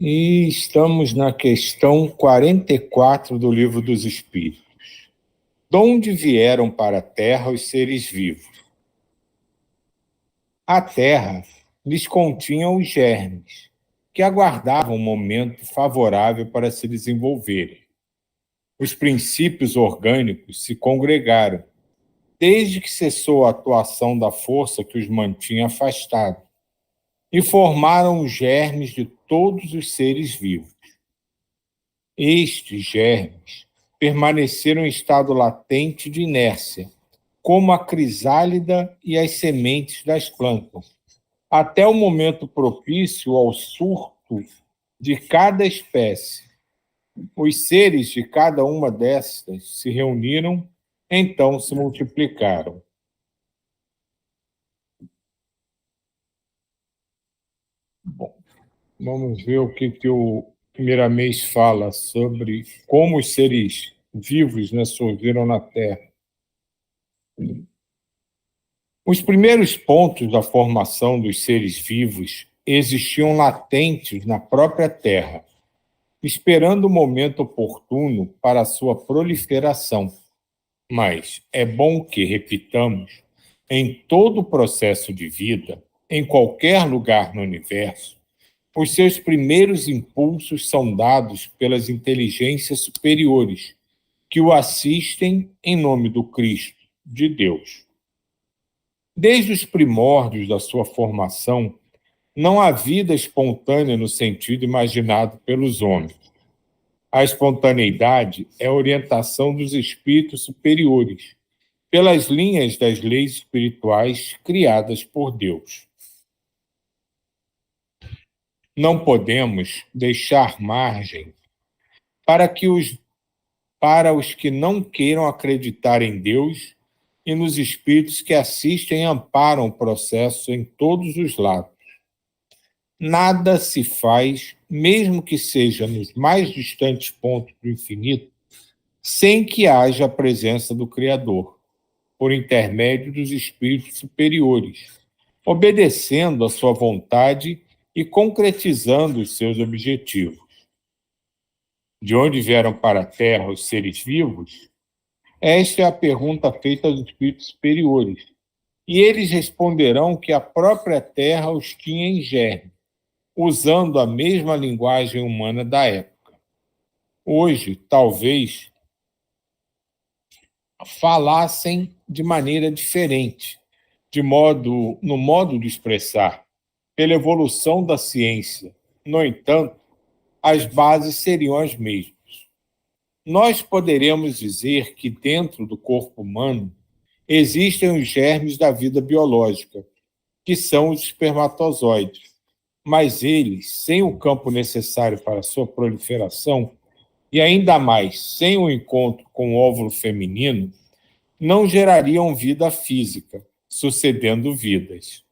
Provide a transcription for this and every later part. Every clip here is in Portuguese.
E estamos na questão 44 do Livro dos Espíritos. De onde vieram para a Terra os seres vivos? A Terra lhes continha os germes, que aguardavam um momento favorável para se desenvolverem. Os princípios orgânicos se congregaram, desde que cessou a atuação da força que os mantinha afastados, e formaram os germes de todos os seres vivos. Estes germes permaneceram em estado latente de inércia, como a crisálida e as sementes das plantas, até o momento propício ao surto de cada espécie. Os seres de cada uma destas se reuniram, então se multiplicaram. Bom, vamos ver o que o Miramês fala sobre como os seres vivos, né, surgiram na Terra. Os primeiros pontos da formação dos seres vivos existiam latentes na própria Terra, esperando o momento oportuno para a sua proliferação. Mas é bom que repitamos, em todo o processo de vida, em qualquer lugar no universo, os seus primeiros impulsos são dados pelas inteligências superiores, que o assistem em nome do Cristo, de Deus. Desde os primórdios da sua formação, não há vida espontânea no sentido imaginado pelos homens. A espontaneidade é a orientação dos espíritos superiores, pelas linhas das leis espirituais criadas por Deus. Não podemos deixar margem para os que não queiram acreditar em Deus e nos espíritos que assistem e amparam o processo em todos os lados. Nada se faz, mesmo que seja nos mais distantes pontos do infinito, sem que haja a presença do Criador, por intermédio dos espíritos superiores, obedecendo à sua vontade e concretizando os seus objetivos. De onde vieram para a Terra os seres vivos? Esta é a pergunta feita aos espíritos superiores, e eles responderão que a própria Terra os tinha em germe, usando a mesma linguagem humana da época. Hoje, talvez, falassem de maneira diferente, no modo de expressar, pela evolução da ciência. No entanto, as bases seriam as mesmas. Nós poderemos dizer que dentro do corpo humano existem os germes da vida biológica, que são os espermatozoides, mas eles, sem o campo necessário para sua proliferação, e ainda mais sem o encontro com o óvulo feminino, não gerariam vida física, sucedendo vidas.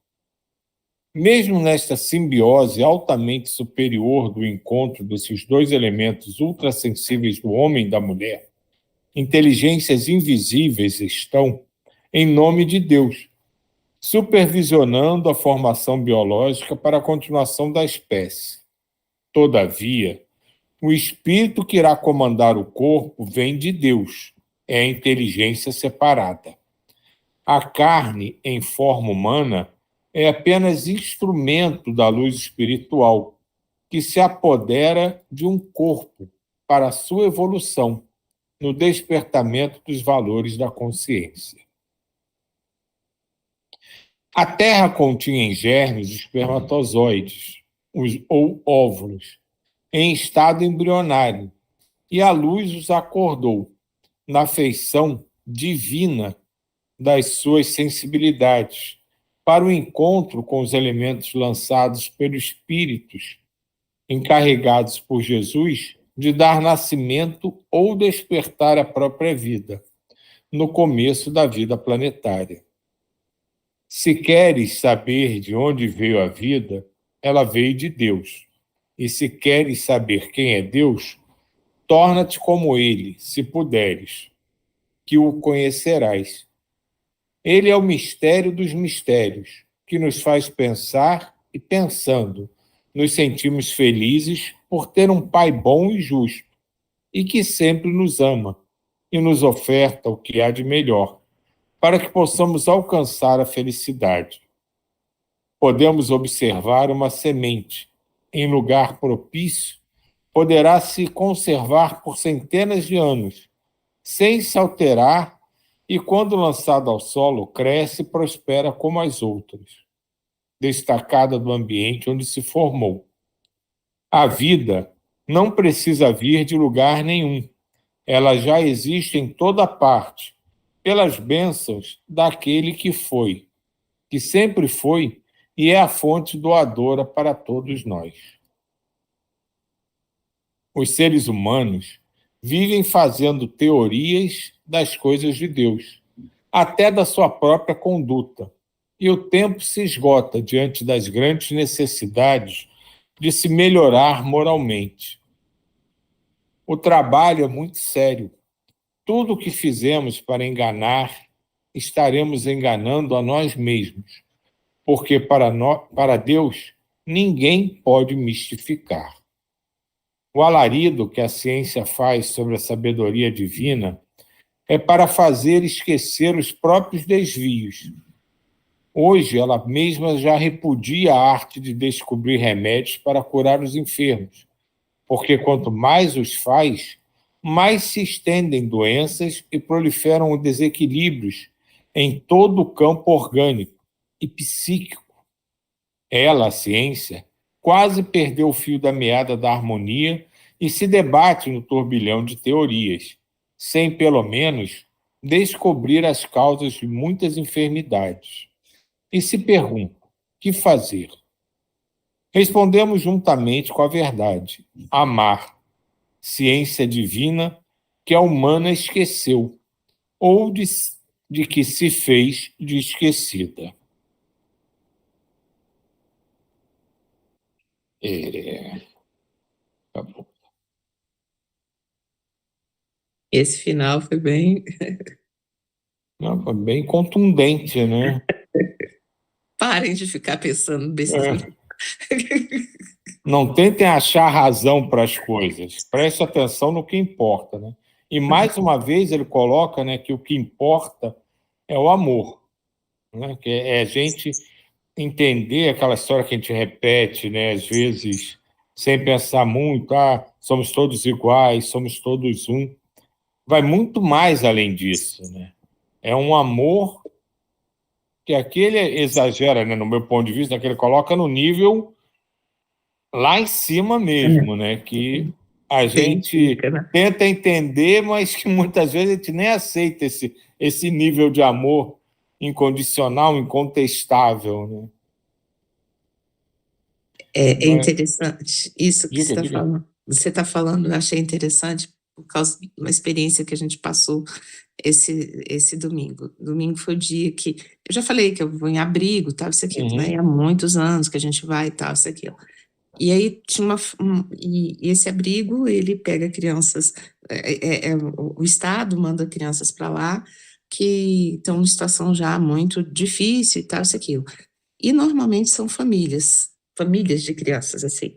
Mesmo nesta simbiose altamente superior do encontro desses dois elementos ultrassensíveis do homem e da mulher, inteligências invisíveis estão, em nome de Deus, supervisionando a formação biológica para a continuação da espécie. Todavia, o espírito que irá comandar o corpo vem de Deus, é a inteligência separada. A carne, em forma humana, é apenas instrumento da luz espiritual, que se apodera de um corpo para a sua evolução, no despertamento dos valores da consciência. A Terra continha em germes espermatozoides, ou óvulos, em estado embrionário, e a luz os acordou, na feição divina das suas sensibilidades, para o encontro com os elementos lançados pelos espíritos, encarregados por Jesus de dar nascimento ou despertar a própria vida, no começo da vida planetária. Se queres saber de onde veio a vida, ela veio de Deus. E se queres saber quem é Deus, torna-te como ele, se puderes, que o conhecerás. Ele é o mistério dos mistérios, que nos faz pensar e, pensando, Nos sentimos felizes por ter um pai bom e justo, e que sempre nos ama e nos oferta o que há de melhor, para que possamos alcançar a felicidade. Podemos observar uma semente em lugar propício, poderá se conservar por centenas de anos, sem se alterar, e quando lançada ao solo, cresce e prospera como as outras, destacada do ambiente onde se formou. A vida não precisa vir de lugar nenhum, ela já existe em toda parte, pelas bênçãos daquele que sempre foi e é a fonte doadora para todos nós. Os seres humanos vivem fazendo teorias das coisas de Deus, até da sua própria conduta, e o tempo se esgota diante das grandes necessidades de se melhorar moralmente. O trabalho é muito sério. Tudo o que fizemos para enganar, estaremos enganando a nós mesmos, porque para Deus ninguém pode mistificar. O alarido que a ciência faz sobre a sabedoria divina é para fazer esquecer os próprios desvios. Hoje, ela mesma já repudia a arte de descobrir remédios para curar os enfermos, porque quanto mais os faz, mais se estendem doenças e proliferam desequilíbrios em todo o campo orgânico e psíquico. Ela, a ciência, quase perdeu o fio da meada da harmonia e se debate no turbilhão de teorias, sem, pelo menos, descobrir as causas de muitas enfermidades. E se pergunta: o que fazer? Respondemos juntamente com a verdade: amar, ciência divina que a humana esqueceu, ou de que se fez de esquecida. Tá bom. Esse final foi bem. Não, foi bem contundente, né? Parem de ficar pensando besteira. Não tentem achar razão para as coisas. Preste atenção no que importa, né? E mais uma vez ele coloca, né, que o que importa é o amor, né? Que é a gente entender aquela história que a gente repete, né, às vezes sem pensar muito, somos todos iguais, somos todos um. Vai muito mais além disso, né? É um amor que aquele exagera, né, no meu ponto de vista, que ele coloca no nível lá em cima mesmo, né? Que a gente Fica, né? tenta entender, mas que muitas vezes a gente nem aceita esse nível de amor incondicional, incontestável, né? É Mas, interessante isso que você está diga. falando. Você está falando, eu achei interessante por causa de uma experiência que a gente passou esse domingo. Domingo foi o dia que eu já falei que eu vou em abrigo, tal, isso aqui, né? E há muitos anos que a gente vai e tal, isso aqui. E aí tinha e esse abrigo ele pega crianças, o Estado manda crianças para lá que estão em situação já muito difícil e tal, isso aquilo. E normalmente são famílias de crianças, assim.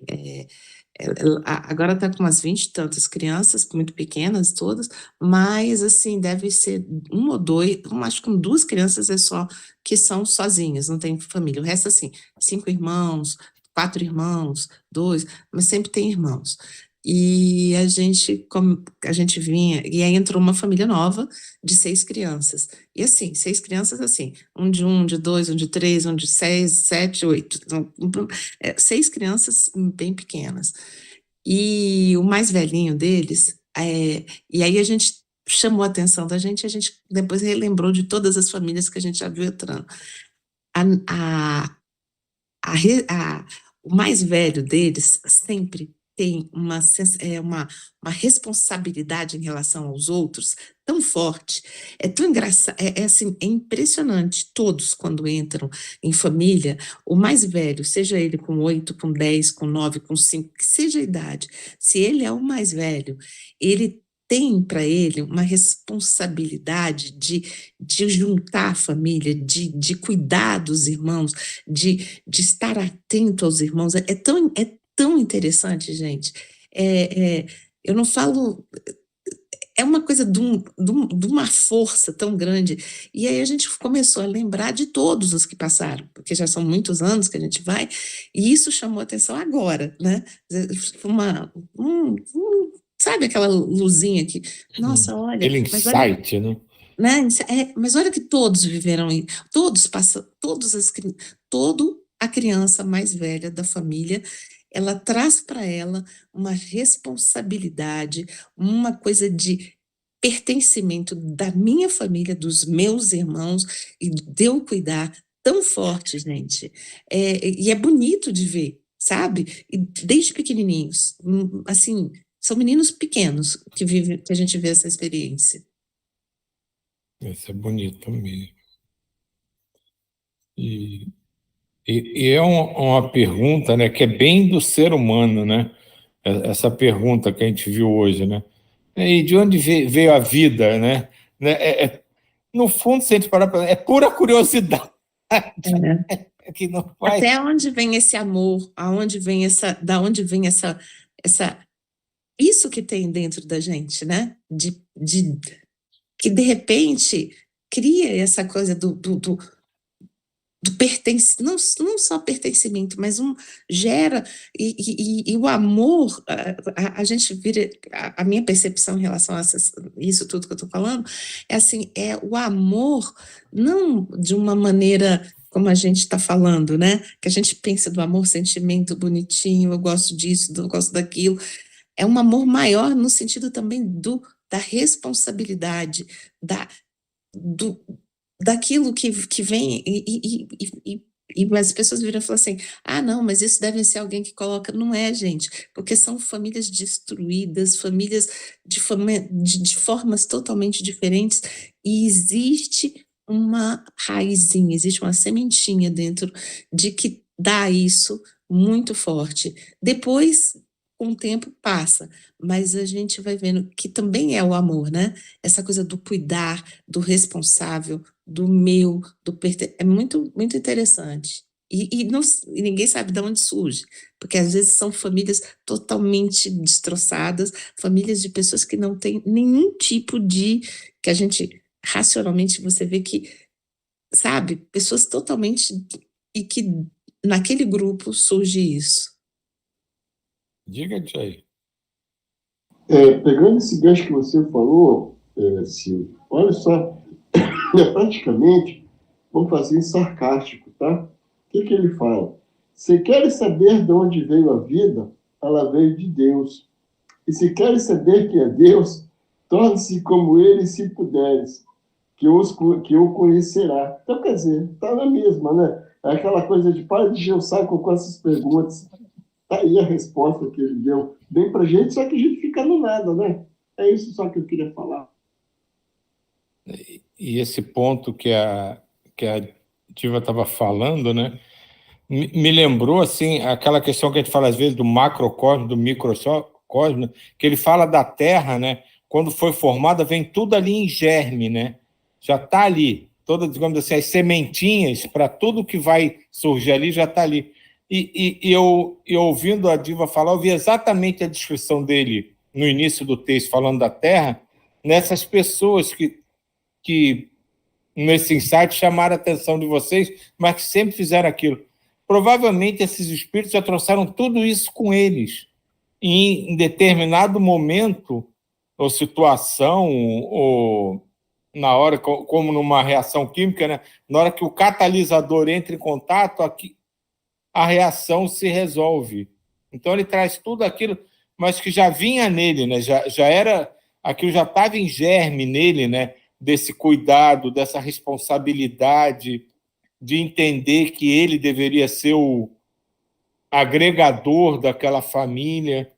Agora está com umas 20 e tantas crianças, muito pequenas todas, mas, assim, deve ser um ou dois, acho que com duas crianças é só, que são sozinhas, não tem família. O resto, assim, 5 irmãos, 4 irmãos, 2, mas sempre tem irmãos. E a gente vinha, e aí entrou uma família nova de 6 crianças. E assim, 6 crianças, assim, um, de 2, um de 3, um de 6, 7, 8. 6 crianças bem pequenas. E o mais velhinho deles, e aí a gente chamou a atenção da gente, a gente depois relembrou de todas as famílias que a gente já viu entrando. A, a, a, re- a- o mais velho deles sempre tem uma responsabilidade em relação aos outros tão forte, é tão engraçado, assim, é impressionante. Todos, quando entram em família, o mais velho, seja ele com 8, com 10, com 9, com 5, que seja a idade, se ele é o mais velho, ele tem para ele uma responsabilidade de juntar a família, de cuidar dos irmãos, de estar atento aos irmãos. É tão interessante, gente. Eu não falo. É uma coisa de uma força tão grande. E aí a gente começou a lembrar de todos os que passaram, porque já são muitos anos que a gente vai, e isso chamou atenção agora, né? Sabe aquela luzinha que, nossa, olha, Aquele mas olha, insight, né? mas olha que todos viveram, todos passam, toda a criança mais velha da família, ela traz para ela uma responsabilidade, uma coisa de pertencimento da minha família, dos meus irmãos, e de eu cuidar tão forte, gente. E é bonito de ver, sabe? E desde pequenininhos, assim, são meninos pequenos que a gente vê essa experiência. Isso é bonito mesmo. E é uma pergunta, né, que é bem do ser humano, né? Essa pergunta que a gente viu hoje, né? E de onde veio a vida, né? No fundo, se a gente parar para é pura curiosidade. Que não faz... Até onde vem esse amor? Da onde vem essa isso que tem dentro da gente, né? Que de repente cria essa coisa do não só pertencimento, mas gera, e o amor, a gente vira, a minha percepção em relação a isso tudo que eu estou falando, é assim, é o amor, não de uma maneira como a gente está falando, né? Que a gente pensa do amor, sentimento bonitinho, eu gosto disso, eu gosto daquilo, é um amor maior no sentido também da responsabilidade, daquilo que vem, e as pessoas viram e falam assim, não, mas isso deve ser alguém que coloca. Não é, gente, porque são famílias destruídas, famílias de formas totalmente diferentes, e existe uma raizinha, existe uma sementinha dentro de que dá isso muito forte. Depois, com o tempo, passa, mas a gente vai vendo que também é o amor, né? Essa coisa do cuidar, do responsável, do meu, é muito, muito interessante. E ninguém sabe de onde surge, porque às vezes são famílias totalmente destroçadas, famílias de pessoas que não têm nenhum tipo que a gente, racionalmente, você vê que, sabe, pessoas totalmente, e que naquele grupo surge isso. Diga, Jay. Pegando esse gancho que você falou, Silvio, olha só, praticamente, vamos fazer sarcástico, tá? O que ele fala? Se queres saber de onde veio a vida, ela veio de Deus. E se queres saber quem é Deus, torne-se como ele, se puderes, que o conhecerá. Então, quer dizer, está na mesma, né? É aquela coisa de para de encher o saco com essas perguntas. Tá aí a resposta que ele deu bem para a gente, só que a gente fica no nada, né? É isso só que eu queria falar. E esse ponto que a Diva estava falando, né, me lembrou assim aquela questão que a gente fala às vezes do macrocosmo, do microcosmo, que ele fala da Terra, né? Quando foi formada, vem tudo ali em germe, né? Já está ali, todas, digamos assim, as sementinhas para tudo que vai surgir ali já está ali. E eu ouvindo a Diva falar, eu vi exatamente a descrição dele no início do texto, falando da Terra, nessas pessoas que nesse insight chamaram a atenção de vocês, mas que sempre fizeram aquilo. Provavelmente esses espíritos já trouxeram tudo isso com eles. E em determinado momento, ou situação, ou na hora, como numa reação química, né? Na hora que o catalisador entra em contato, a reação se resolve. Então ele traz tudo aquilo, mas que já vinha nele, né? Já era, aquilo já estava em germe nele, né? Desse cuidado, dessa responsabilidade, de entender que ele deveria ser o agregador daquela família,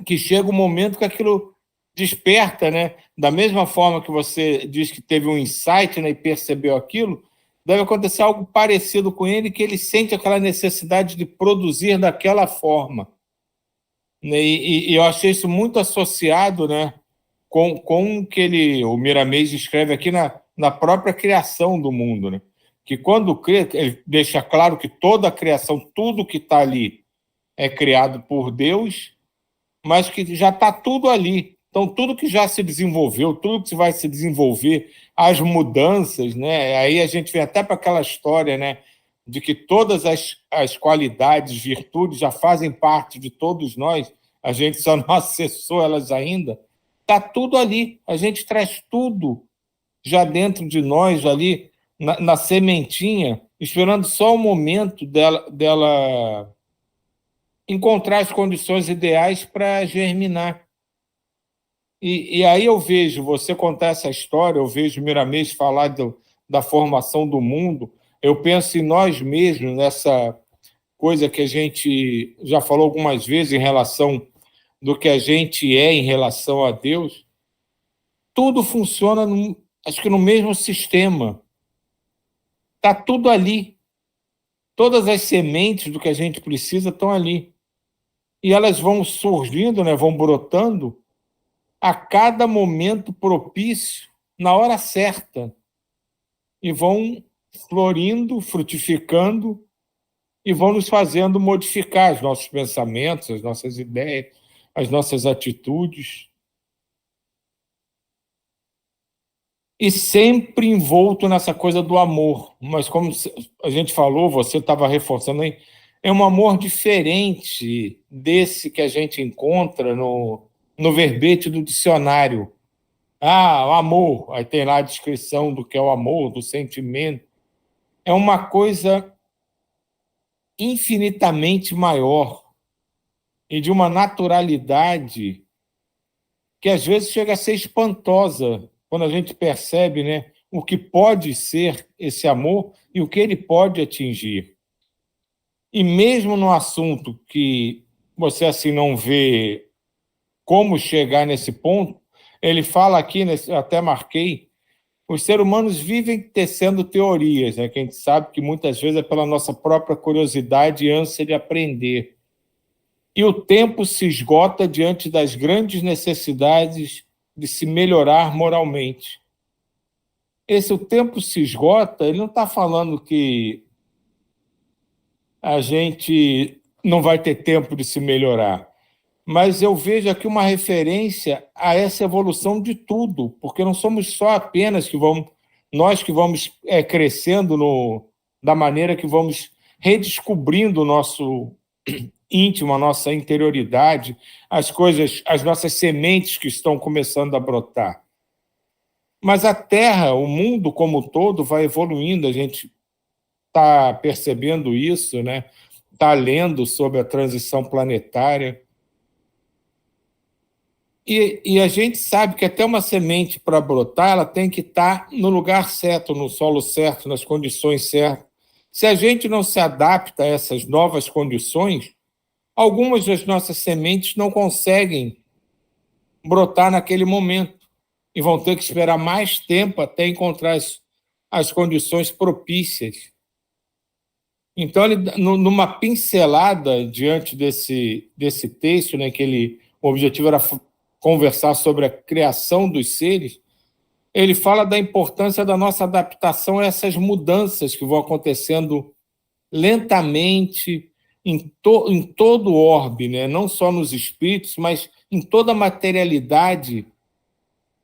que chega um momento que aquilo desperta, né? Da mesma forma que você diz que teve um insight, né, e percebeu aquilo, deve acontecer algo parecido com ele, que ele sente aquela necessidade de produzir daquela forma. E eu achei isso muito associado, né, com que o Miramês escreve aqui na própria criação do mundo, né? Que quando crê, ele deixa claro que toda a criação, tudo que está ali é criado por Deus, mas que já está tudo ali. Então, tudo que já se desenvolveu, tudo que vai se desenvolver, as mudanças, né? Aí a gente vem até para aquela história, né? De que todas as qualidades, virtudes já fazem parte de todos nós, a gente só não acessou elas ainda. Está tudo ali, a gente traz tudo já dentro de nós, ali na sementinha, esperando só o momento dela encontrar as condições ideais para germinar. E aí eu vejo você contar essa história, eu vejo Miramês falar da formação do mundo, eu penso em nós mesmos, nessa coisa que a gente já falou algumas vezes em relação do que a gente é em relação a Deus. Tudo funciona, acho que no mesmo sistema. Está tudo ali. Todas as sementes do que a gente precisa estão ali. E elas vão surgindo, né, vão brotando a cada momento propício, na hora certa. E vão florindo, frutificando, e vão nos fazendo modificar os nossos pensamentos, as nossas ideias, as nossas atitudes. E sempre envolto nessa coisa do amor. Mas como a gente falou, você estava reforçando aí, é um amor diferente desse que a gente encontra no verbete do dicionário. O amor, aí tem lá a descrição do que é o amor, do sentimento. É uma coisa infinitamente maior e de uma naturalidade que às vezes chega a ser espantosa quando a gente percebe, né, o que pode ser esse amor e o que ele pode atingir. E mesmo no assunto que você assim não vê como chegar nesse ponto, ele fala aqui, eu até marquei, os seres humanos vivem tecendo teorias, né, que a gente sabe que muitas vezes é pela nossa própria curiosidade e ânsia de aprender. E o tempo se esgota diante das grandes necessidades de se melhorar moralmente. O tempo se esgota, ele não está falando que a gente não vai ter tempo de se melhorar, mas eu vejo aqui uma referência a essa evolução de tudo, porque não somos só apenas nós que vamos crescendo da maneira que vamos redescobrindo o nosso íntimo, a nossa interioridade, as nossas sementes que estão começando a brotar. Mas a Terra, o mundo como um todo, vai evoluindo, a gente está percebendo isso, né? Está lendo sobre a transição planetária. E a gente sabe que até uma semente, para brotar, ela tem que estar no lugar certo, no solo certo, nas condições certas. Se a gente não se adapta a essas novas condições, algumas das nossas sementes não conseguem brotar naquele momento e vão ter que esperar mais tempo até encontrar as condições propícias. Então, ele, numa pincelada diante desse texto, né, o objetivo era conversar sobre a criação dos seres, ele fala da importância da nossa adaptação a essas mudanças que vão acontecendo lentamente em todo o orbe, né? Não só nos espíritos, mas em toda a materialidade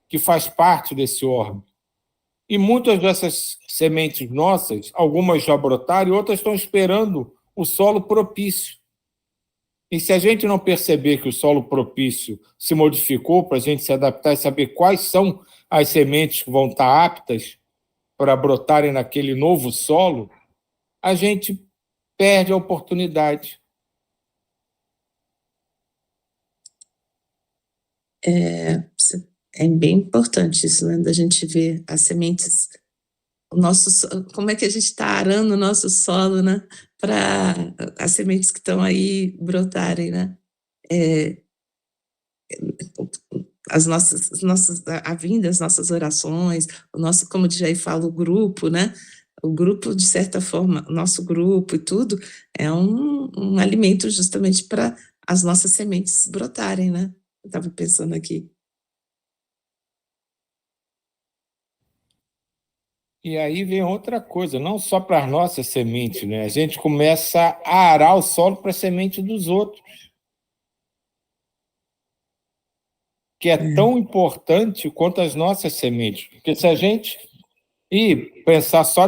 que faz parte desse orbe. E muitas dessas sementes nossas, algumas já brotaram e outras estão esperando o solo propício. E se a gente não perceber que o solo propício se modificou para a gente se adaptar e saber quais são as sementes que vão estar aptas para brotarem naquele novo solo, a gente perde a oportunidade. É bem importante isso, né? Da gente ver as sementes, como é que a gente está arando o nosso solo, né? Para as sementes que estão aí brotarem, né? A vinda, as nossas orações, o nosso, como o Jair fala, o grupo, né? O grupo, de certa forma, o nosso grupo e tudo, é um alimento justamente para as nossas sementes brotarem, né? Eu estava pensando aqui. E aí vem outra coisa, não só para as nossas sementes, né? A gente começa a arar o solo para a semente dos outros, que é tão importante quanto as nossas sementes. Porque se a gente pensar só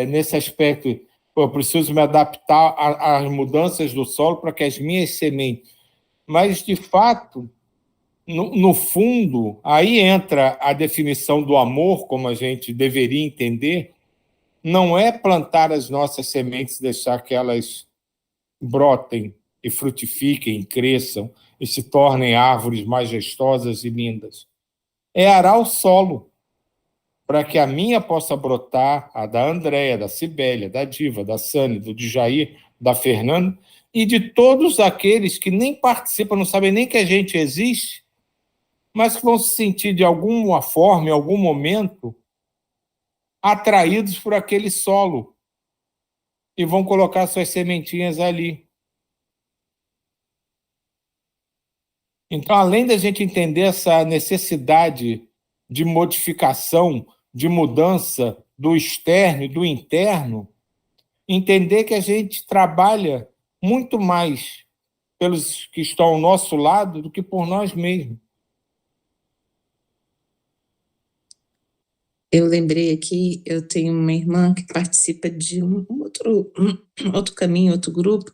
nesse aspecto, eu preciso me adaptar às mudanças do solo para que as minhas sementes... Mas, de fato, no fundo, aí entra a definição do amor, como a gente deveria entender, não é plantar as nossas sementes e deixar que elas brotem e frutifiquem, cresçam e se tornem árvores majestosas e lindas. É arar o solo para que a minha possa brotar, a da Andréia, da Cibélia, da Diva, da Sânia, do Djair, da Fernanda, e de todos aqueles que nem participam, não sabem nem que a gente existe, mas que vão se sentir de alguma forma, em algum momento, atraídos por aquele solo e vão colocar suas sementinhas ali. Então, além da gente entender essa necessidade de modificação, de mudança do externo e do interno, entender que a gente trabalha muito mais pelos que estão ao nosso lado do que por nós mesmos. Eu lembrei aqui, eu tenho uma irmã que participa de um outro caminho, outro grupo,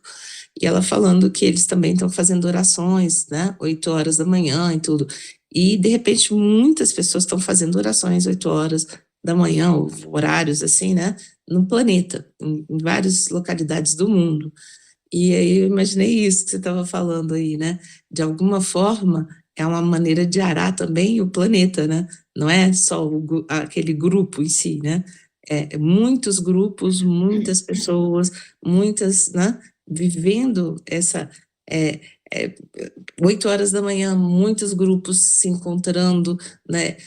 e ela falando que eles também estão fazendo orações, né, 8 horas da manhã e tudo. E, de repente, muitas pessoas estão fazendo orações 8 horas da manhã, ou horários assim, né, no planeta, em várias localidades do mundo. E aí eu imaginei isso que você estava falando aí, né? De alguma forma, é uma maneira de arar também o planeta, né? Não é só aquele grupo em si, né? Muitos grupos, muitas pessoas, muitas, né? Vivendo essa... 8 horas da manhã, muitos grupos se encontrando, né?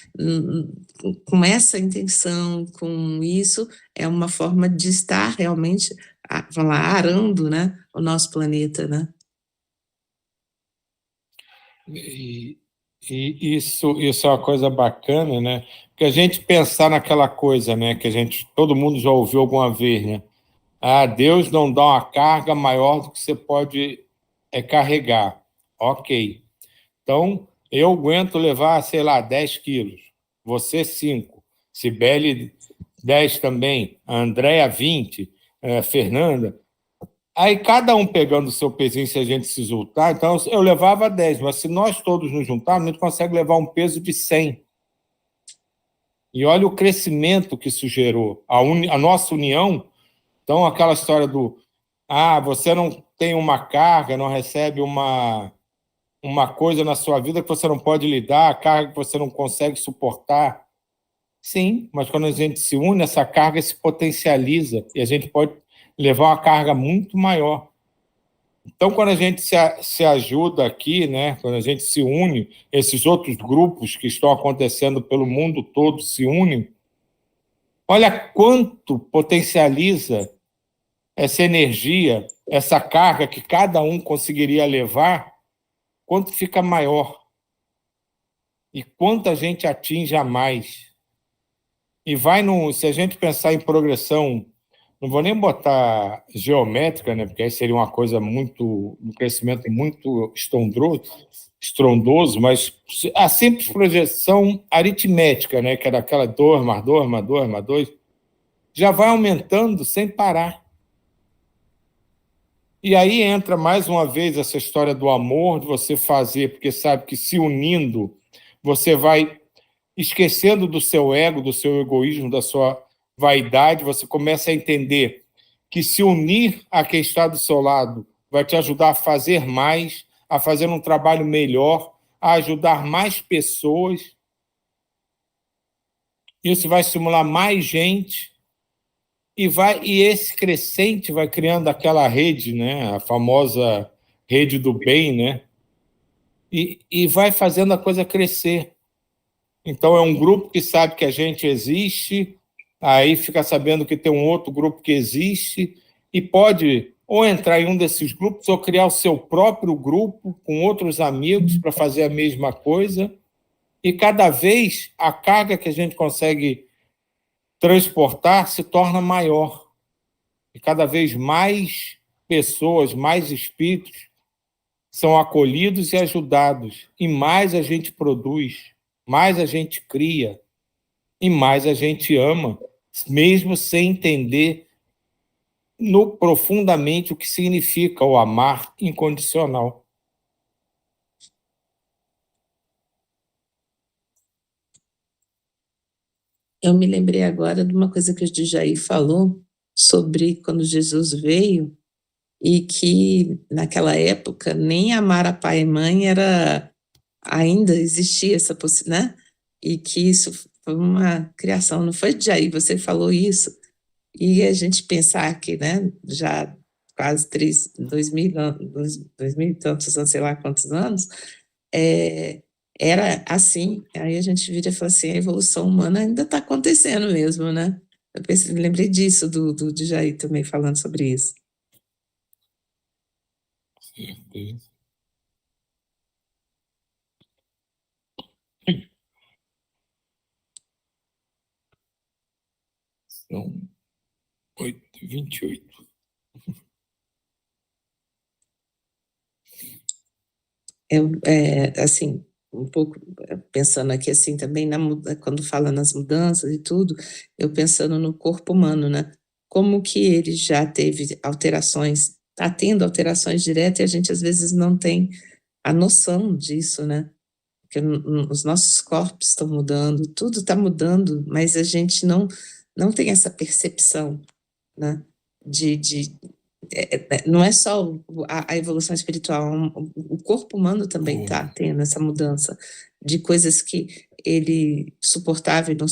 Com essa intenção, com isso, é uma forma de estar realmente vamos lá, arando, né, o nosso planeta, né? E isso é uma coisa bacana, né? Porque a gente pensar naquela coisa, né, que todo mundo já ouviu alguma vez, né? Ah, Deus não dá uma carga maior do que você pode carregar. Ok. Então, eu aguento levar, sei lá, 10 quilos. Você, 5. Cibele, 10 também. A Andréia, 20. Fernanda. Aí, cada um pegando o seu pezinho, se a gente se juntar, então eu levava 10, mas se nós todos nos juntarmos, a gente consegue levar um peso de 100. E olha o crescimento que isso gerou. A nossa união, então, aquela história do você não tem uma carga, não recebe uma coisa na sua vida que você não pode lidar, a carga que você não consegue suportar. Sim, mas quando a gente se une, essa carga se potencializa e a gente pode levar uma carga muito maior. Então, quando a gente se ajuda aqui, né, quando a gente se une, esses outros grupos que estão acontecendo pelo mundo todo se unem, olha quanto potencializa essa energia, essa carga que cada um conseguiria levar, quanto fica maior e quanta gente atinge a mais. E se a gente pensar em progressão, não vou nem botar geométrica, né, porque aí seria uma coisa um crescimento muito estrondoso, mas a simples projeção aritmética, né, que era aquela 2 mais 2 mais 2 mais 2, já vai aumentando sem parar. E aí entra mais uma vez essa história do amor, de você fazer, porque sabe que se unindo, você vai esquecendo do seu ego, do seu egoísmo, da sua vaidade, você começa a entender que se unir a quem está do seu lado vai te ajudar a fazer mais, a fazer um trabalho melhor, a ajudar mais pessoas. Isso vai estimular mais gente e esse crescente vai criando aquela rede, né, a famosa rede do bem, né, e vai fazendo a coisa crescer. Então, é um grupo que sabe que a gente existe, aí fica sabendo que tem um outro grupo que existe e pode ou entrar em um desses grupos ou criar o seu próprio grupo com outros amigos para fazer a mesma coisa. E cada vez a carga que a gente consegue transportar se torna maior. E cada vez mais pessoas, mais espíritos são acolhidos e ajudados. E mais a gente produz, mais a gente cria e mais a gente ama, mesmo sem entender profundamente o que significa o amar incondicional. Eu me lembrei agora de uma coisa que o Djaí falou sobre quando Jesus veio e que naquela época nem amar a pai e mãe ainda existia essa possibilidade, né? E que isso foi uma criação, não foi, Djaí? Você falou isso. E a gente pensar que, né, já quase 2.000 e tantos anos, sei lá quantos anos, era assim. Aí a gente vira e fala assim, a evolução humana ainda está acontecendo mesmo, né? Eu lembrei disso, do Djaí também falando sobre isso. Certeza. São 8h28. Assim, um pouco pensando aqui assim também, quando fala nas mudanças e tudo, eu pensando no corpo humano, né? Como que ele já teve alterações, está tendo alterações diretas e a gente às vezes não tem a noção disso, né? Porque os nossos corpos estão mudando, tudo está mudando, mas a gente não tem essa percepção, né? Não é só a evolução espiritual, o corpo humano também está tendo essa mudança de coisas que ele suportava e não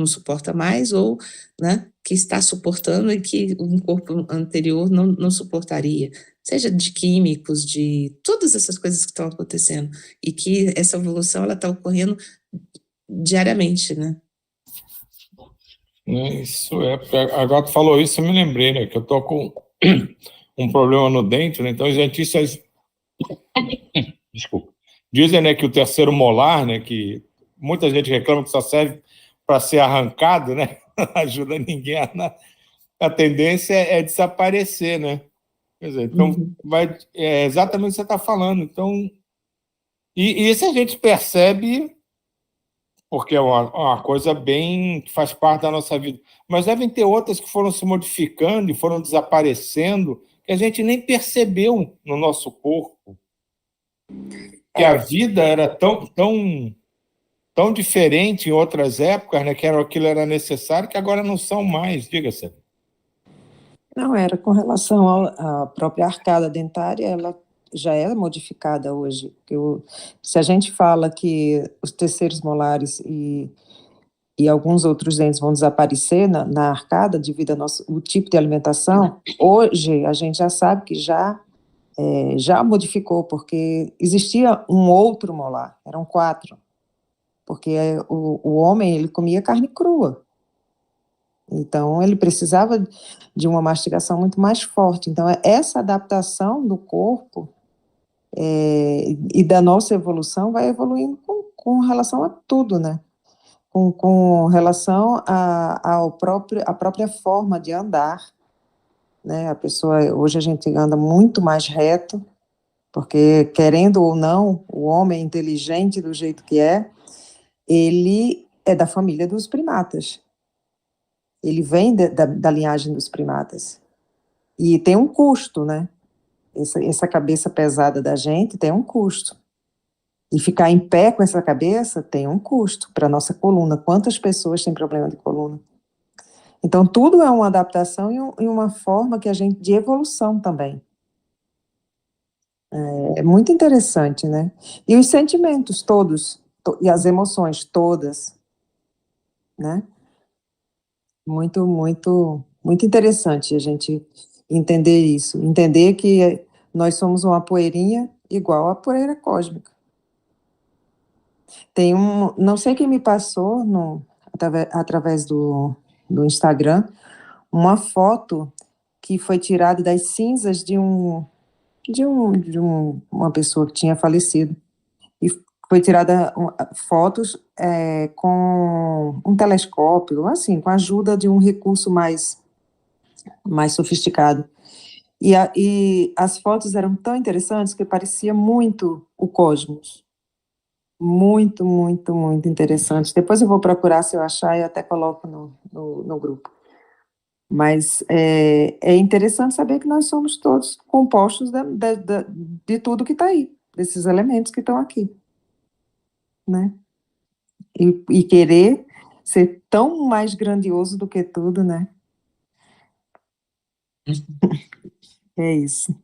suporta mais, ou, né, que está suportando e que um corpo anterior não suportaria, seja de químicos, de todas essas coisas que estão acontecendo, e que essa evolução ela está ocorrendo diariamente, né? Isso agora tu falou isso, eu me lembrei, né, que eu tô com um problema no dente, né, então os dentistas desculpa, dizem, né, que o terceiro molar, né, que muita gente reclama que só serve para ser arrancado, né, não ajuda ninguém a tendência é desaparecer, né, quer dizer, então é exatamente o que você está falando, então, e isso a gente percebe porque é uma coisa bem que faz parte da nossa vida. Mas devem ter outras que foram se modificando e foram desaparecendo, que a gente nem percebeu no nosso corpo. Que a vida era tão diferente em outras épocas, né, que aquilo era necessário, que agora não são mais. Diga-se. Não, era com relação à própria arcada dentária, ela já é modificada hoje. Se a gente fala que os terceiros molares e alguns outros dentes vão desaparecer na arcada devido ao o tipo de alimentação, hoje a gente já sabe que já modificou, porque existia um outro molar, eram 4, porque o homem ele comia carne crua. Então, ele precisava de uma mastigação muito mais forte. Então, essa adaptação do corpo e da nossa evolução vai evoluindo com relação a tudo, né? Com relação à própria forma de andar, né? A pessoa, hoje a gente anda muito mais reto, porque, querendo ou não, o homem inteligente do jeito que ele é da família dos primatas. Ele vem da linhagem dos primatas. E tem um custo, né? Essa cabeça pesada da gente tem um custo. E ficar em pé com essa cabeça tem um custo para a nossa coluna. Quantas pessoas têm problema de coluna? Então, tudo é uma adaptação e uma forma que a gente, de evolução também. É muito interessante, né? E os sentimentos todos, e as emoções todas, né? Muito, muito, muito interessante a gente entender isso, entender que nós somos uma poeirinha igual a poeira cósmica. Tem não sei quem me passou através do Instagram, uma foto que foi tirada das cinzas de uma pessoa que tinha falecido. E foi tirada fotos com um telescópio, assim, com a ajuda de um recurso mais sofisticado. E as fotos eram tão interessantes que parecia muito o cosmos. Muito, muito, muito interessante. Depois eu vou procurar, se eu achar, e até coloco no grupo. Mas é interessante saber que nós somos todos compostos de tudo que está aí, desses elementos que estão aqui, né? E querer ser tão mais grandioso do que tudo, né? É isso.